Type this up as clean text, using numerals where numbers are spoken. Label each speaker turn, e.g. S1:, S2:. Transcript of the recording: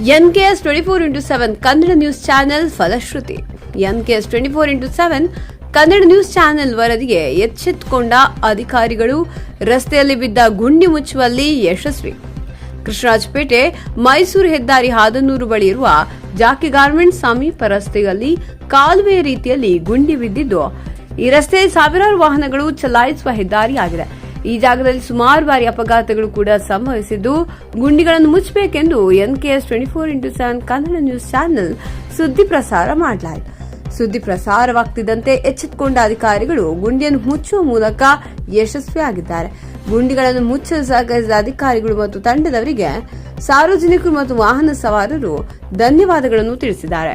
S1: NKS 24x7 Kannada news channel ಫಲಶ್ರುತಿ. NKS 24x7 Kannada news channel ವರದಿಗೆ ಎಚ್ಚೆತ್ತುಕೊಂಡ ಅಧಿಕಾರಿಗಳು ರಸ್ತೆಯಲ್ಲಿ ಬಿದ್ದ ಗುಂಡಿ ಮುಚ್ಚುವಲ್ಲಿ ಯಶಸ್ವಿ. ಕೃಷ್ಣರಾಜಪೇಟೆ ಮೈಸೂರು ಹೆದ್ದಾರಿ ಹಾದನೂರು ಬಳಿ ಇರುವ ಜಾಕಿ ಗಾರ್ಮೆಂಟ್ಸ್ ಸಮೀಪ ರಸ್ತೆಯಲ್ಲಿ ಕಾಲುವೆ ರೀತಿಯಲ್ಲಿ ಗುಂಡಿ ಬಿದ್ದಿದ್ದು, ಈ ರಸ್ತೆ ಸಾವಿರಾರು ವಾಹನಗಳು ಚಲಾಯಿಸುವ ಹೆದ್ದಾರಿಯಾಗಿದೆ. ಈ ಜಾಗದಲ್ಲಿ ಸುಮಾರು ಬಾರಿ ಅಪಘಾತಗಳು ಕೂಡ ಸಂಭವಿಸಿದ್ದು, ಗುಂಡಿಗಳನ್ನು ಮುಚ್ಚಬೇಕೆಂದು NKS 24x7 Kannada news channel ಸುದ್ದಿ ಪ್ರಸಾರ ಮಾಡಲಾಯಿತು. ಸುದ್ದಿ ಪ್ರಸಾರವಾಗುತ್ತಿದ್ದಂತೆ ಎಚ್ಚೆತ್ತುಕೊಂಡ ಅಧಿಕಾರಿಗಳು ಗುಂಡಿಯನ್ನು ಮುಚ್ಚುವ ಮೂಲಕ ಯಶಸ್ವಿಯಾಗಿದ್ದಾರೆ. ಗುಂಡಿಗಳನ್ನು ಮುಚ್ಚಲು ಸಹಕರಿಸಿದ ಅಧಿಕಾರಿಗಳು ಮತ್ತು ತಂಡದವರಿಗೆ ಸಾರ್ವಜನಿಕರು ಮತ್ತು ವಾಹನ ಸವಾರರು ಧನ್ಯವಾದಗಳನ್ನು ತಿಳಿಸಿದ್ದಾರೆ.